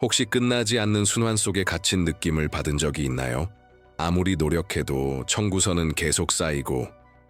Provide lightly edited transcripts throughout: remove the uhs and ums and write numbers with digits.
혹시 끝나지 않는 순환 속에 갇힌 느낌을 받은 적이 있나요? 아무리 노력해도 청구서는 계속 쌓이고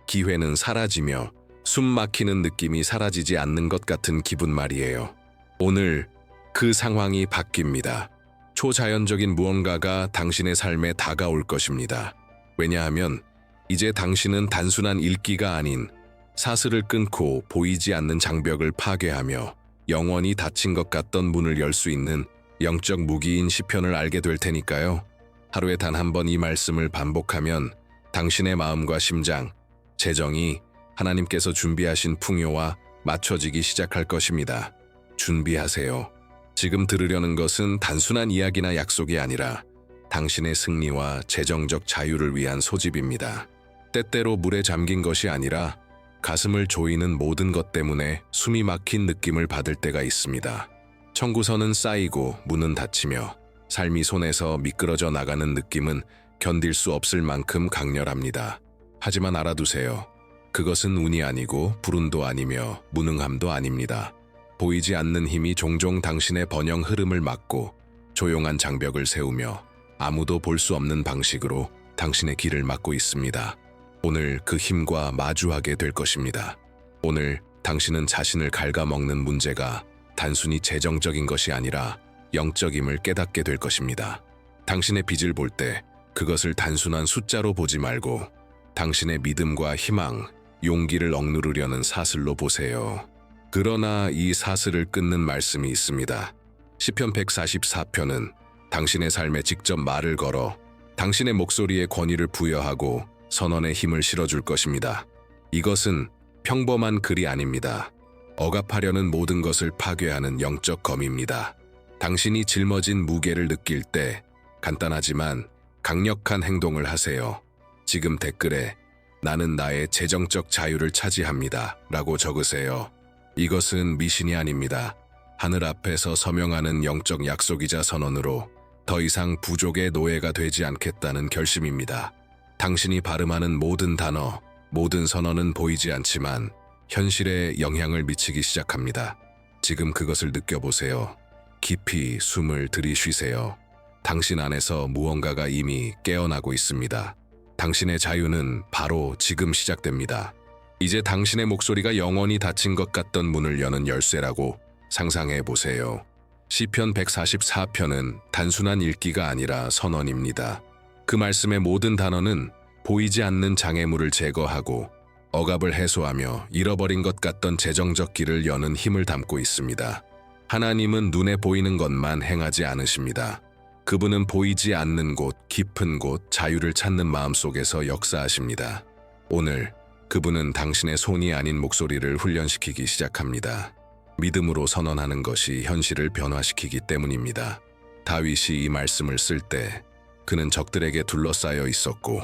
기회는 사라지며 숨 막히는 느낌이 사라지지 않는 것 같은 기분 말이에요. 오늘 그 상황이 바뀝니다. 초자연적인 무언가가 당신의 삶에 다가올 것입니다. 왜냐하면 이제 당신은 단순한 읽기가 아닌 사슬을 끊고 보이지 않는 장벽을 파괴하며 영원히 닫힌 것 같던 문을 열 수 있는 영적 무기인 시편을 알게 될 테니까요. 하루에 단 한 번 이 말씀을 반복하면 당신의 마음과 심장, 재정이 하나님께서 준비하신 풍요와 맞춰지기 시작할 것입니다. 준비하세요. 지금 들으려는 것은 단순한 이야기나 약속이 아니라 당신의 승리와 재정적 자유를 위한 소집입니다. 때때로 물에 잠긴 것이 아니라 가슴을 조이는 모든 것 때문에 숨이 막힌 느낌을 받을 때가 있습니다. 청구서는 쌓이고 문은 닫히며 삶이 손에서 미끄러져 나가는 느낌은 견딜 수 없을 만큼 강렬합니다. 하지만 알아두세요. 그것은 운이 아니고 불운도 아니며 무능함도 아닙니다. 보이지 않는 힘이 종종 당신의 번영 흐름을 막고 조용한 장벽을 세우며 아무도 볼 수 없는 방식으로 당신의 길을 막고 있습니다. 오늘 그 힘과 마주하게 될 것입니다. 오늘 당신은 자신을 갉아먹는 문제가 단순히 재정적인 것이 아니라 영적임을 깨닫게 될 것입니다. 당신의 빚을 볼 때 그것을 단순한 숫자로 보지 말고 당신의 믿음과 희망, 용기를 억누르려는 사슬로 보세요. 그러나 이 사슬을 끊는 말씀이 있습니다. 시편 144편은 당신의 삶에 직접 말을 걸어 당신의 목소리에 권위를 부여하고 선언의 힘을 실어줄 것입니다. 이것은 평범한 글이 아닙니다. 억압하려는 모든 것을 파괴하는 영적 검입니다. 당신이 짊어진 무게를 느낄 때 간단하지만 강력한 행동을 하세요. 지금 댓글에 나는 나의 재정적 자유를 차지합니다 라고 적으세요. 이것은 미신이 아닙니다. 하늘 앞에서 서명하는 영적 약속이자 선언으로 더 이상 부족의 노예가 되지 않겠다는 결심입니다. 당신이 발음하는 모든 단어, 모든 선언은 보이지 않지만 현실에 영향을 미치기 시작합니다. 지금 그것을 느껴보세요. 깊이 숨을 들이쉬세요. 당신 안에서 무언가가 이미 깨어나고 있습니다. 당신의 자유는 바로 지금 시작됩니다. 이제 당신의 목소리가 영원히 닫힌 것 같던 문을 여는 열쇠라고 상상해 보세요. 시편 144편은 단순한 읽기가 아니라 선언입니다. 그 말씀의 모든 단어는 보이지 않는 장애물을 제거하고 억압을 해소하며 잃어버린 것 같던 재정적 길을 여는 힘을 담고 있습니다. 하나님은 눈에 보이는 것만 행하지 않으십니다. 그분은 보이지 않는 곳, 깊은 곳, 자유를 찾는 마음속에서 역사하십니다. 오늘 그분은 당신의 손이 아닌 목소리를 훈련시키기 시작합니다. 믿음으로 선언하는 것이 현실을 변화시키기 때문입니다. 다윗이 이 말씀을 쓸 때 그는 적들에게 둘러싸여 있었고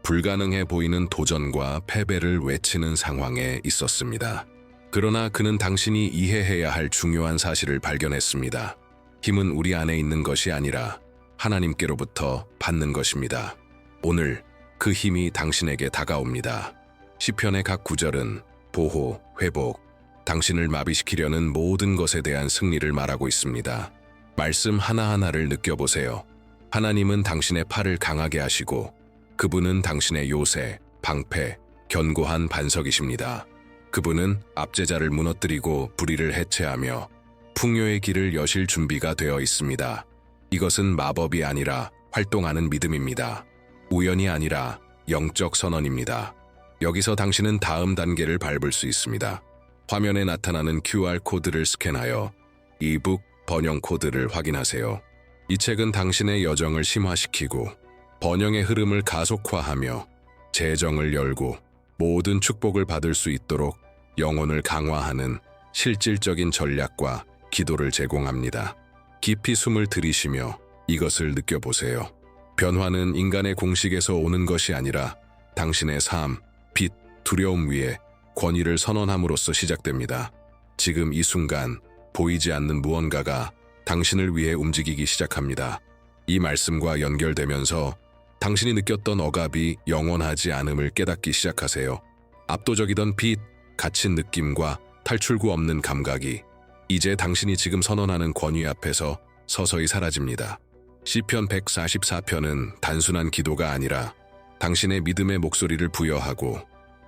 불가능해 보이는 도전과 패배를 외치는 상황에 있었습니다. 그러나 그는 당신이 이해해야 할 중요한 사실을 발견했습니다. 힘은 우리 안에 있는 것이 아니라 하나님께로부터 받는 것입니다. 오늘 그 힘이 당신에게 다가옵니다. 시편의 각 구절은 보호, 회복, 당신을 마비시키려는 모든 것에 대한 승리를 말하고 있습니다. 말씀 하나하나를 느껴보세요. 하나님은 당신의 팔을 강하게 하시고 그분은 당신의 요새, 방패, 견고한 반석이십니다. 그분은 압제자를 무너뜨리고 불의를 해체하며 풍요의 길을 여실 준비가 되어 있습니다. 이것은 마법이 아니라 활동하는 믿음입니다. 우연이 아니라 영적 선언입니다. 여기서 당신은 다음 단계를 밟을 수 있습니다. 화면에 나타나는 QR코드를 스캔하여 이북 번영 코드를 확인하세요. 이 책은 당신의 여정을 심화시키고 번영의 흐름을 가속화하며 재정을 열고 모든 축복을 받을 수 있도록 영혼을 강화하는 실질적인 전략과 기도를 제공합니다. 깊이 숨을 들이쉬며 이것을 느껴보세요. 변화는 인간의 공식에서 오는 것이 아니라 당신의 삶, 빛, 두려움 위에 권위를 선언함으로써 시작됩니다. 지금 이 순간 보이지 않는 무언가가 당신을 위해 움직이기 시작합니다. 이 말씀과 연결되면서 당신이 느꼈던 억압이 영원하지 않음을 깨닫기 시작하세요. 압도적이던 빛, 갇힌 느낌과 탈출구 없는 감각이 이제 당신이 지금 선언하는 권위 앞에서 서서히 사라집니다. 시편 144편은 단순한 기도가 아니라 당신의 믿음의 목소리를 부여하고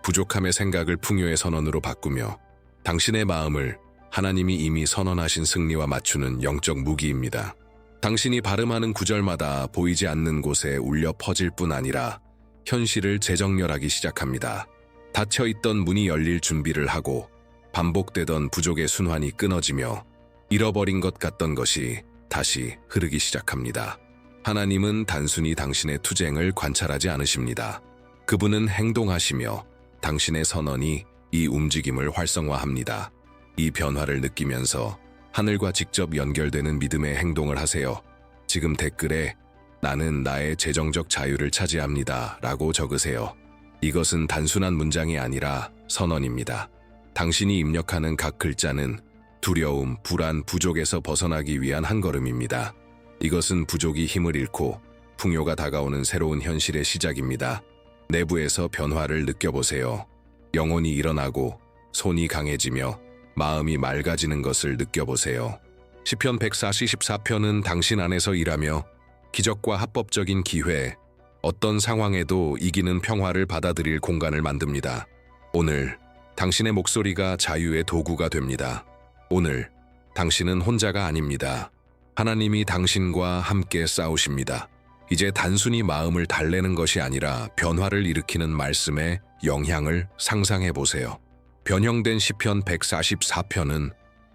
부족함의 생각을 풍요의 선언으로 바꾸며 당신의 마음을 하나님이 이미 선언하신 승리와 맞추는 영적 무기입니다. 당신이 발음하는 구절마다 보이지 않는 곳에 울려 퍼질 뿐 아니라 현실을 재정렬하기 시작합니다. 닫혀있던 문이 열릴 준비를 하고 반복되던 부족의 순환이 끊어지며 잃어버린 것 같던 것이 다시 흐르기 시작합니다. 하나님은 단순히 당신의 투쟁을 관찰하지 않으십니다. 그분은 행동하시며 당신의 선언이 이 움직임을 활성화합니다. 이 변화를 느끼면서 하늘과 직접 연결되는 믿음의 행동을 하세요. 지금 댓글에 나는 나의 재정적 자유를 차지합니다 라고 적으세요. 이것은 단순한 문장이 아니라 선언입니다. 당신이 입력하는 각 글자는 두려움, 불안, 부족에서 벗어나기 위한 한 걸음입니다. 이것은 부족이 힘을 잃고 풍요가 다가오는 새로운 현실의 시작입니다. 내부에서 변화를 느껴보세요. 영혼이 일어나고 손이 강해지며 마음이 맑아지는 것을 느껴보세요. 시편 144편은 당신 안에서 일하며 기적과 합법적인 기회, 어떤 상황에도 이기는 평화를 받아들일 공간을 만듭니다. 오늘 당신의 목소리가 자유의 도구가 됩니다. 오늘 당신은 혼자가 아닙니다. 하나님이 당신과 함께 싸우십니다. 이제 단순히 마음을 달래는 것이 아니라 변화를 일으키는 말씀의 영향을 상상해 보세요. 변형된 시편 144편은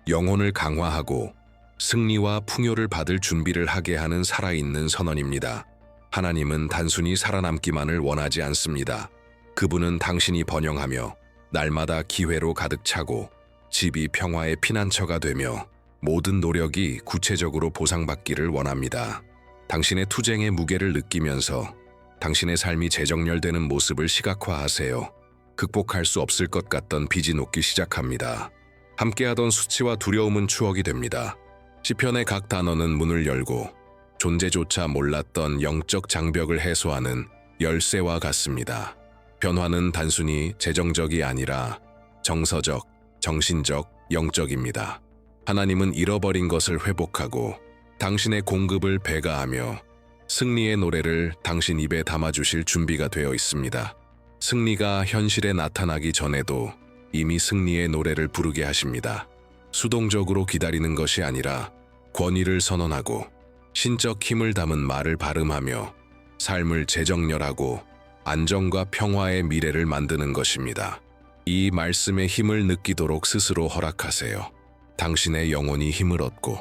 영혼을 강화하고 승리와 풍요를 받을 준비를 하게 하는 살아있는 선언입니다. 하나님은 단순히 살아남기만을 원하지 않습니다. 그분은 당신이 번영하며 날마다 기회로 가득 차고 집이 평화의 피난처가 되며 모든 노력이 구체적으로 보상받기를 원합니다. 당신의 투쟁의 무게를 느끼면서 당신의 삶이 재정렬되는 모습을 시각화하세요. 극복할 수 없을 것 같던 빚이 녹기 시작합니다. 함께하던 수치와 두려움은 추억이 됩니다. 시편의 각 단어는 문을 열고 존재조차 몰랐던 영적 장벽을 해소하는 열쇠와 같습니다. 변화는 단순히 재정적이 아니라 정서적, 정신적, 영적입니다. 하나님은 잃어버린 것을 회복하고 당신의 공급을 배가하며 승리의 노래를 당신 입에 담아주실 준비가 되어 있습니다. 승리가 현실에 나타나기 전에도 이미 승리의 노래를 부르게 하십니다. 수동적으로 기다리는 것이 아니라 권위를 선언하고 신적 힘을 담은 말을 발음하며 삶을 재정렬하고 안정과 평화의 미래를 만드는 것입니다. 이 말씀의 힘을 느끼도록 스스로 허락하세요. 당신의 영혼이 힘을 얻고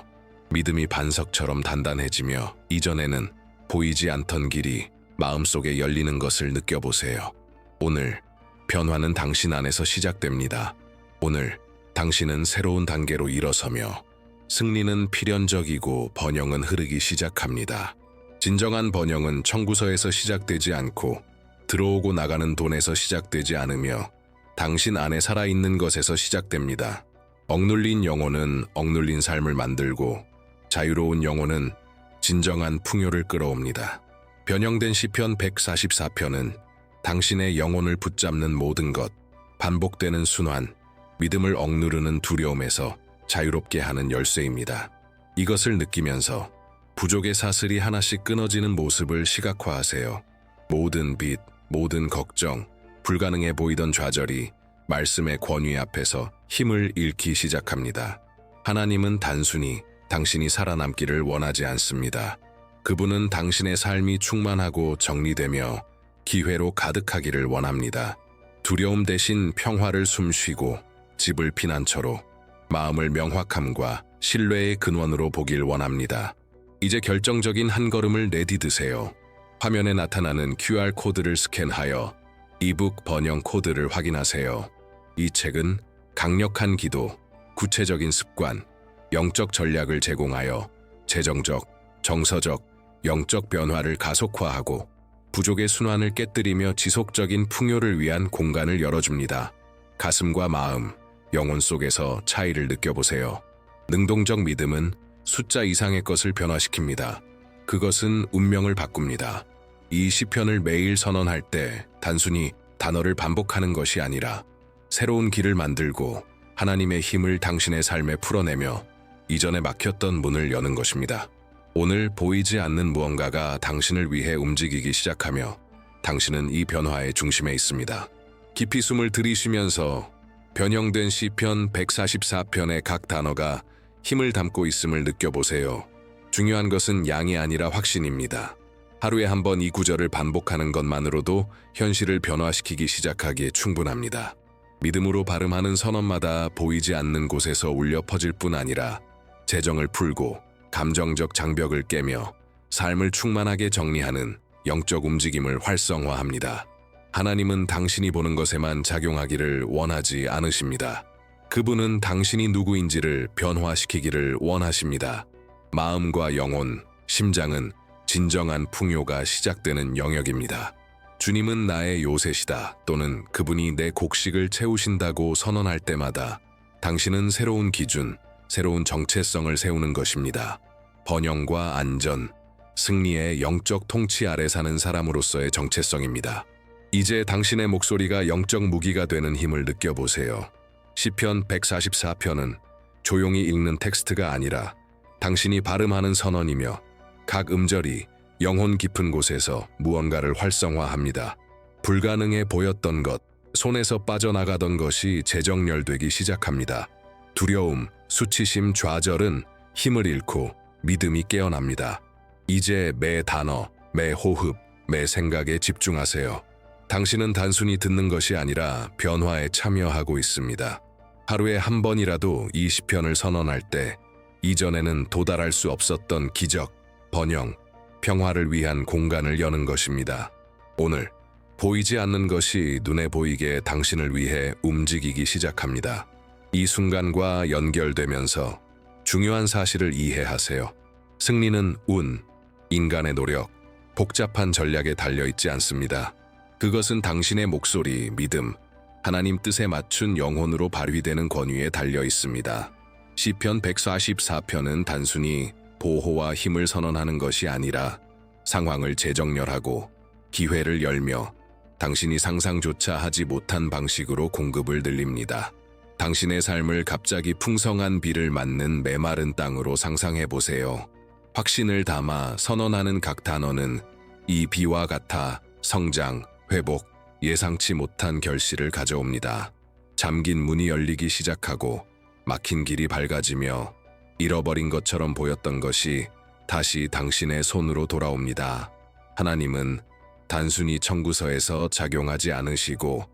믿음이 반석처럼 단단해지며 이전에는 보이지 않던 길이 마음속에 열리는 것을 느껴보세요. 오늘 변화는 당신 안에서 시작됩니다. 오늘 당신은 새로운 단계로 일어서며 승리는 필연적이고 번영은 흐르기 시작합니다. 진정한 번영은 청구서에서 시작되지 않고 들어오고 나가는 돈에서 시작되지 않으며 당신 안에 살아있는 것에서 시작됩니다. 억눌린 영혼은 억눌린 삶을 만들고 자유로운 영혼은 진정한 풍요를 끌어옵니다. 변형된 시편 144편은 당신의 영혼을 붙잡는 모든 것, 반복되는 순환, 믿음을 억누르는 두려움에서 자유롭게 하는 열쇠입니다. 이것을 느끼면서 부족의 사슬이 하나씩 끊어지는 모습을 시각화하세요. 모든 빚, 모든 걱정, 불가능해 보이던 좌절이 말씀의 권위 앞에서 힘을 잃기 시작합니다. 하나님은 단순히 당신이 살아남기를 원하지 않습니다. 그분은 당신의 삶이 충만하고 정리되며 기회로 가득하기를 원합니다. 두려움 대신 평화를 숨쉬고 집을 피난처로 마음을 명확함과 신뢰의 근원으로 보길 원합니다. 이제 결정적인 한 걸음을 내디드세요. 화면에 나타나는 QR코드를 스캔하여 이북 번영 코드를 확인하세요. 이 책은 강력한 기도, 구체적인 습관, 영적 전략을 제공하여 재정적, 정서적, 영적 변화를 가속화하고 부족의 순환을 깨뜨리며 지속적인 풍요를 위한 공간을 열어줍니다. 가슴과 마음, 영혼 속에서 차이를 느껴보세요. 능동적 믿음은 숫자 이상의 것을 변화시킵니다. 그것은 운명을 바꿉니다. 이 시편을 매일 선언할 때 단순히 단어를 반복하는 것이 아니라 새로운 길을 만들고 하나님의 힘을 당신의 삶에 풀어내며 이전에 막혔던 문을 여는 것입니다. 오늘 보이지 않는 무언가가 당신을 위해 움직이기 시작하며 당신은 이 변화의 중심에 있습니다. 깊이 숨을 들이쉬면서 변형된 시편 144편의 각 단어가 힘을 담고 있음을 느껴보세요. 중요한 것은 양이 아니라 확신입니다. 하루에 한 번 이 구절을 반복하는 것만으로도 현실을 변화시키기 시작하기에 충분합니다. 믿음으로 발음하는 선언마다 보이지 않는 곳에서 울려 퍼질 뿐 아니라 재정을 풀고 감정적 장벽을 깨며 삶을 충만하게 정리하는 영적 움직임을 활성화합니다. 하나님은 당신이 보는 것에만 작용하기를 원하지 않으십니다. 그분은 당신이 누구인지를 변화시키기를 원하십니다. 마음과 영혼, 심장은 진정한 풍요가 시작되는 영역입니다. 주님은 나의 요새시다 또는 그분이 내 곡식을 채우신다고 선언할 때마다 당신은 새로운 기준, 새로운 정체성을 세우는 것입니다. 번영과 안전, 승리의 영적 통치 아래 사는 사람으로서의 정체성입니다. 이제 당신의 목소리가 영적 무기가 되는 힘을 느껴보세요. 시편 144편은 조용히 읽는 텍스트가 아니라 당신이 발음하는 선언이며 각 음절이 영혼 깊은 곳에서 무언가를 활성화합니다. 불가능해 보였던 것, 손에서 빠져나가던 것이 재정렬되기 시작합니다. 두려움, 수치심, 좌절은 힘을 잃고 믿음이 깨어납니다. 이제 매 단어, 매 호흡, 매 생각에 집중하세요. 당신은 단순히 듣는 것이 아니라 변화에 참여하고 있습니다. 하루에 한 번이라도 이 시편을 선언할 때 이전에는 도달할 수 없었던 기적, 번영, 평화를 위한 공간을 여는 것입니다. 오늘 보이지 않는 것이 눈에 보이게 당신을 위해 움직이기 시작합니다. 이 순간과 연결되면서 중요한 사실을 이해하세요. 승리는 운, 인간의 노력, 복잡한 전략에 달려있지 않습니다. 그것은 당신의 목소리, 믿음, 하나님 뜻에 맞춘 영혼으로 발휘되는 권위에 달려 있습니다. 시편 144편은 단순히 보호와 힘을 선언하는 것이 아니라 상황을 재정렬하고 기회를 열며 당신이 상상조차 하지 못한 방식으로 공급을 늘립니다. 당신의 삶을 갑자기 풍성한 비를 맞는 메마른 땅으로 상상해 보세요. 확신을 담아 선언하는 각 단어는 이 비와 같아 성장, 회복, 예상치 못한 결실을 가져옵니다. 잠긴 문이 열리기 시작하고 막힌 길이 밝아지며 잃어버린 것처럼 보였던 것이 다시 당신의 손으로 돌아옵니다. 하나님은 단순히 청구서에서 작용하지 않으시고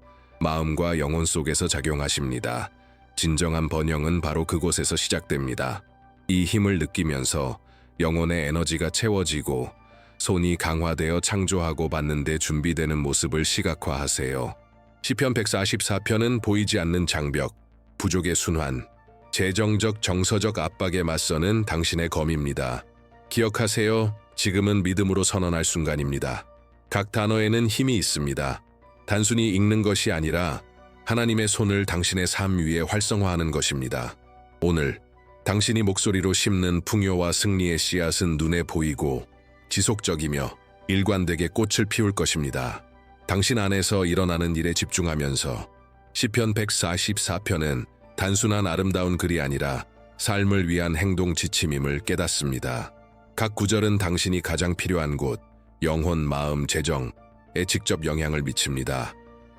마음과 영혼 속에서 작용하십니다. 진정한 번영은 바로 그곳에서 시작됩니다. 이 힘을 느끼면서 영혼의 에너지가 채워지고 손이 강화되어 창조하고 받는 데 준비되는 모습을 시각화하세요. 시편 144편은 보이지 않는 장벽, 부족의 순환, 재정적 정서적 압박에 맞서는 당신의 검입니다. 기억하세요. 지금은 믿음으로 선언할 순간입니다. 각 단어에는 힘이 있습니다. 단순히 읽는 것이 아니라 하나님의 손을 당신의 삶 위에 활성화하는 것입니다. 오늘 당신이 목소리로 심는 풍요와 승리의 씨앗은 눈에 보이고 지속적이며 일관되게 꽃을 피울 것입니다. 당신 안에서 일어나는 일에 집중하면서 시편 144편은 단순한 아름다운 글이 아니라 삶을 위한 행동 지침임을 깨닫습니다. 각 구절은 당신이 가장 필요한 곳, 영혼, 마음, 재정에 직접 영향을 미칩니다.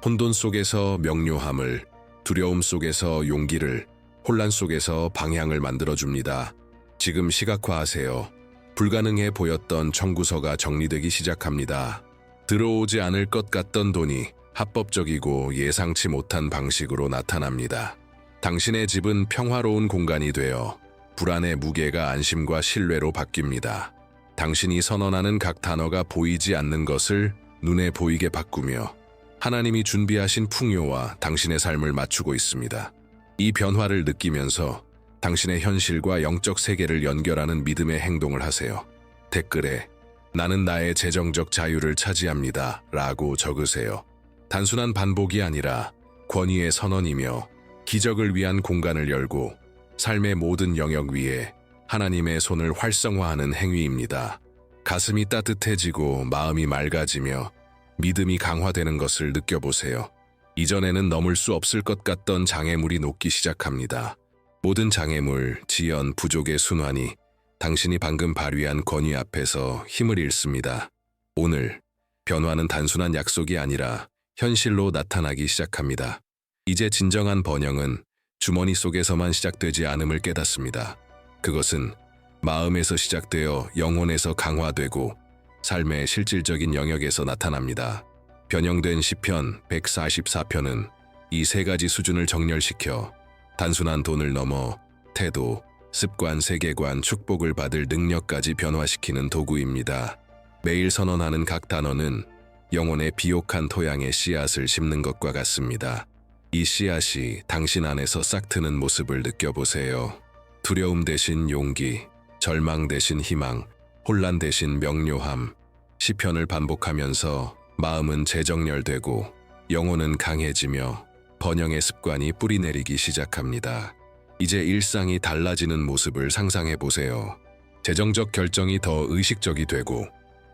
혼돈 속에서 명료함을, 두려움 속에서 용기를, 혼란 속에서 방향을 만들어줍니다. 지금 시각화하세요. 불가능해 보였던 청구서가 정리되기 시작합니다. 들어오지 않을 것 같던 돈이 합법적이고 예상치 못한 방식으로 나타납니다. 당신의 집은 평화로운 공간이 되어 불안의 무게가 안심과 신뢰로 바뀝니다. 당신이 선언하는 각 단어가 보이지 않는 것을 눈에 보이게 바꾸며 하나님이 준비하신 풍요와 당신의 삶을 맞추고 있습니다. 이 변화를 느끼면서 당신의 현실과 영적 세계를 연결하는 믿음의 행동을 하세요. 댓글에 나는 나의 재정적 자유를 차지합니다 라고 적으세요. 단순한 반복이 아니라 권위의 선언이며 기적을 위한 공간을 열고 삶의 모든 영역 위에 하나님의 손을 활성화하는 행위입니다. 가슴이 따뜻해지고 마음이 맑아지며 믿음이 강화되는 것을 느껴보세요. 이전에는 넘을 수 없을 것 같던 장애물이 녹기 시작합니다. 모든 장애물, 지연, 부족의 순환이 당신이 방금 발휘한 권위 앞에서 힘을 잃습니다. 오늘 변화는 단순한 약속이 아니라 현실로 나타나기 시작합니다. 이제 진정한 번영은 주머니 속에서만 시작되지 않음을 깨닫습니다. 그것은 마음에서 시작되어 영혼에서 강화되고 삶의 실질적인 영역에서 나타납니다. 변형된 시편 144편은 이 세 가지 수준을 정렬시켜 단순한 돈을 넘어 태도, 습관, 세계관, 축복을 받을 능력까지 변화시키는 도구입니다. 매일 선언하는 각 단어는 영혼의 비옥한 토양에 씨앗을 심는 것과 같습니다. 이 씨앗이 당신 안에서 싹트는 모습을 느껴보세요. 두려움 대신 용기, 절망 대신 희망, 혼란 대신 명료함. 시편을 반복하면서 마음은 재정렬되고 영혼은 강해지며 번영의 습관이 뿌리내리기 시작합니다. 이제 일상이 달라지는 모습을 상상해 보세요. 재정적 결정이 더 의식적이 되고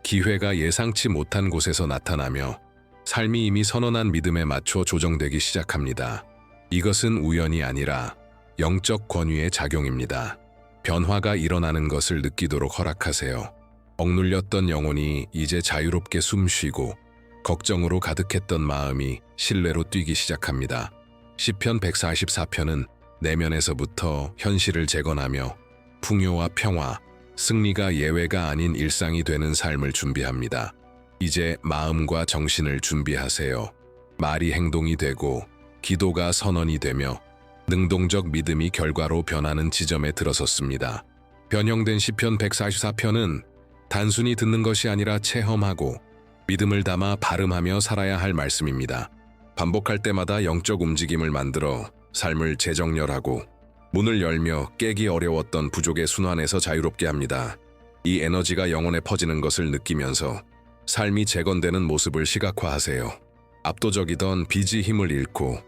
기회가 예상치 못한 곳에서 나타나며 삶이 이미 선언한 믿음에 맞춰 조정되기 시작합니다. 이것은 우연이 아니라 영적 권위의 작용입니다. 변화가 일어나는 것을 느끼도록 허락하세요. 억눌렸던 영혼이 이제 자유롭게 숨쉬고 걱정으로 가득했던 마음이 신뢰로 뛰기 시작합니다. 시편 144편은 내면에서부터 현실을 재건하며 풍요와 평화, 승리가 예외가 아닌 일상이 되는 삶을 준비합니다. 이제 마음과 정신을 준비하세요. 말이 행동이 되고 기도가 선언이 되며 능동적 믿음이 결과로 변하는 지점에 들어섰습니다. 변형된 시편 144편은 단순히 듣는 것이 아니라 체험하고 믿음을 담아 발음하며 살아야 할 말씀입니다. 반복할 때마다 영적 움직임을 만들어 삶을 재정렬하고 문을 열며 깨기 어려웠던 부족의 순환에서 자유롭게 합니다. 이 에너지가 영혼에 퍼지는 것을 느끼면서 삶이 재건되는 모습을 시각화하세요. 압도적이던 빚이 힘을 잃고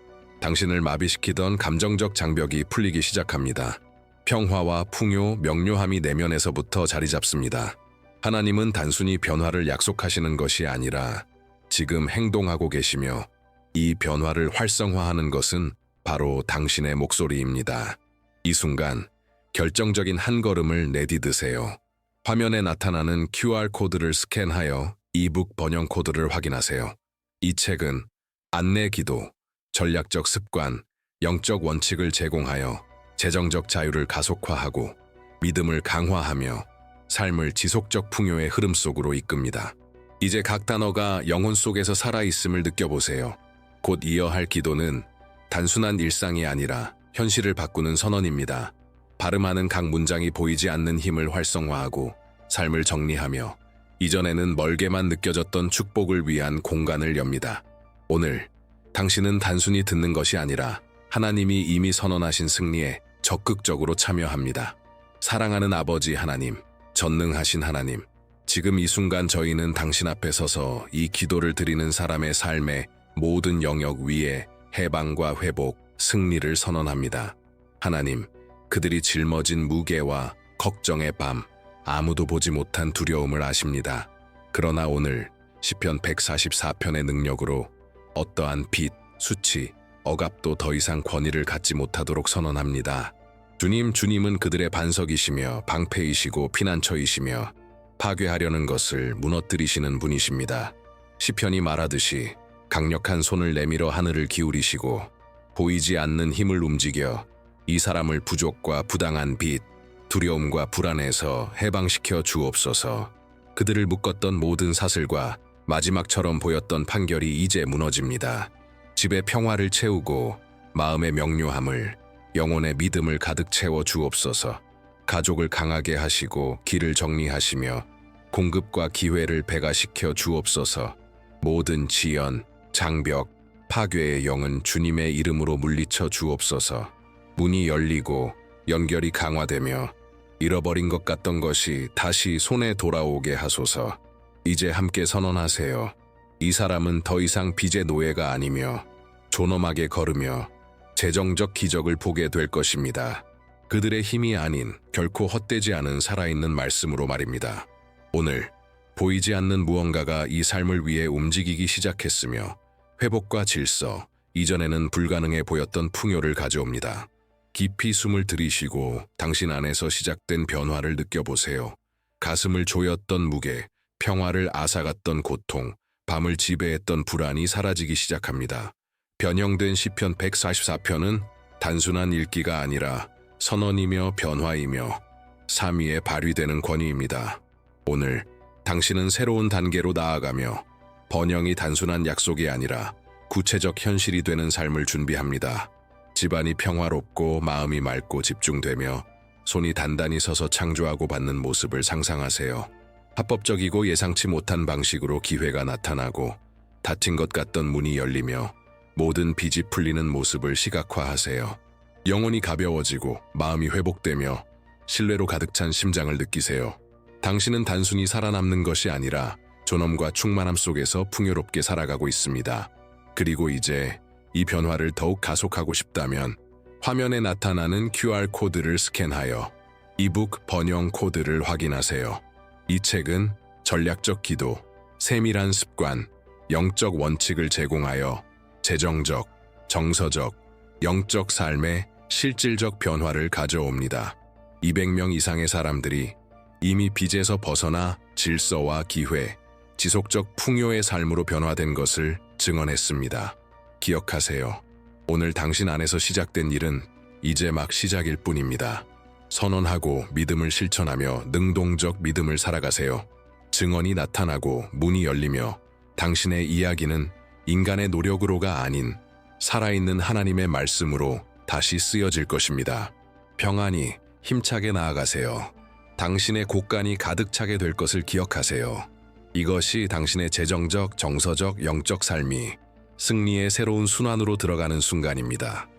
당신을 마비시키던 감정적 장벽이 풀리기 시작합니다. 평화와 풍요, 명료함이 내면에서부터 자리 잡습니다. 하나님은 단순히 변화를 약속하시는 것이 아니라 지금 행동하고 계시며 이 변화를 활성화하는 것은 바로 당신의 목소리입니다. 이 순간 결정적인 한 걸음을 내디드세요. 화면에 나타나는 QR코드를 스캔하여 이북 번영 코드를 확인하세요. 이 책은 안내 기도, 전략적 습관, 영적 원칙을 제공하여 재정적 자유를 가속화하고 믿음을 강화하며 삶을 지속적 풍요의 흐름 속으로 이끕니다. 이제 각 단어가 영혼 속에서 살아있음을 느껴보세요. 곧 이어야 할 기도는 단순한 일상이 아니라 현실을 바꾸는 선언입니다. 발음하는 각 문장이 보이지 않는 힘을 활성화하고 삶을 정리하며 이전에는 멀게만 느껴졌던 축복을 위한 공간을 엽니다. 오늘 당신은 단순히 듣는 것이 아니라 하나님이 이미 선언하신 승리에 적극적으로 참여합니다. 사랑하는 아버지 하나님, 전능하신 하나님, 지금 이 순간 저희는 당신 앞에 서서 이 기도를 드리는 사람의 삶의 모든 영역 위에 해방과 회복, 승리를 선언합니다. 하나님, 그들이 짊어진 무게와 걱정의 밤, 아무도 보지 못한 두려움을 아십니다. 그러나 오늘 시편 144편의 능력으로 어떠한 빚, 수치, 억압도 더 이상 권위를 갖지 못하도록 선언합니다. 주님은 그들의 반석이시며 방패이시고 피난처이시며 파괴하려는 것을 무너뜨리시는 분이십니다. 시편이 말하듯이 강력한 손을 내밀어 하늘을 기울이시고 보이지 않는 힘을 움직여 이 사람을 부족과 부당한 빚, 두려움과 불안에서 해방시켜 주옵소서. 그들을 묶었던 모든 사슬과 마지막처럼 보였던 판결이 이제 무너집니다. 집의 평화를 채우고 마음의 명료함을, 영혼의 믿음을 가득 채워 주옵소서. 가족을 강하게 하시고 길을 정리하시며 공급과 기회를 배가시켜 주옵소서. 모든 지연, 장벽, 파괴의 영은 주님의 이름으로 물리쳐 주옵소서. 문이 열리고 연결이 강화되며 잃어버린 것 같던 것이 다시 손에 돌아오게 하소서. 이제 함께 선언하세요. 이 사람은 더 이상 빚의 노예가 아니며 존엄하게 걸으며 재정적 기적을 보게 될 것입니다. 그들의 힘이 아닌 결코 헛되지 않은 살아있는 말씀으로 말입니다. 오늘 보이지 않는 무언가가 이 삶을 위해 움직이기 시작했으며 회복과 질서, 이전에는 불가능해 보였던 풍요를 가져옵니다. 깊이 숨을 들이쉬고 당신 안에서 시작된 변화를 느껴보세요. 가슴을 조였던 무게, 평화를 앗아갔던 고통, 밤을 지배했던 불안이 사라지기 시작합니다. 변형된 시편 144편은 단순한 읽기가 아니라 선언이며 변화이며 삶 위에 발휘되는 권위입니다. 오늘 당신은 새로운 단계로 나아가며 번영이 단순한 약속이 아니라 구체적 현실이 되는 삶을 준비합니다. 집안이 평화롭고 마음이 맑고 집중되며 손이 단단히 서서 창조하고 받는 모습을 상상하세요. 합법적이고 예상치 못한 방식으로 기회가 나타나고 닫힌 것 같던 문이 열리며 모든 빚이 풀리는 모습을 시각화하세요. 영혼이 가벼워지고 마음이 회복되며 신뢰로 가득 찬 심장을 느끼세요. 당신은 단순히 살아남는 것이 아니라 존엄과 충만함 속에서 풍요롭게 살아가고 있습니다. 그리고 이제 이 변화를 더욱 가속하고 싶다면 화면에 나타나는 QR코드를 스캔하여 이북 번영 코드를 확인하세요. 이 책은 전략적 기도, 세밀한 습관, 영적 원칙을 제공하여 재정적, 정서적, 영적 삶의 실질적 변화를 가져옵니다. 200명 이상의 사람들이 이미 빚에서 벗어나 질서와 기회, 지속적 풍요의 삶으로 변화된 것을 증언했습니다. 기억하세요. 오늘 당신 안에서 시작된 일은 이제 막 시작일 뿐입니다. 선언하고 믿음을 실천하며 능동적 믿음을 살아가세요. 증언이 나타나고 문이 열리며 당신의 이야기는 인간의 노력으로가 아닌 살아있는 하나님의 말씀으로 다시 쓰여질 것입니다. 평안히 힘차게 나아가세요. 당신의 곳간이 가득 차게 될 것을 기억하세요. 이것이 당신의 재정적, 정서적, 영적 삶이 승리의 새로운 순환으로 들어가는 순간입니다.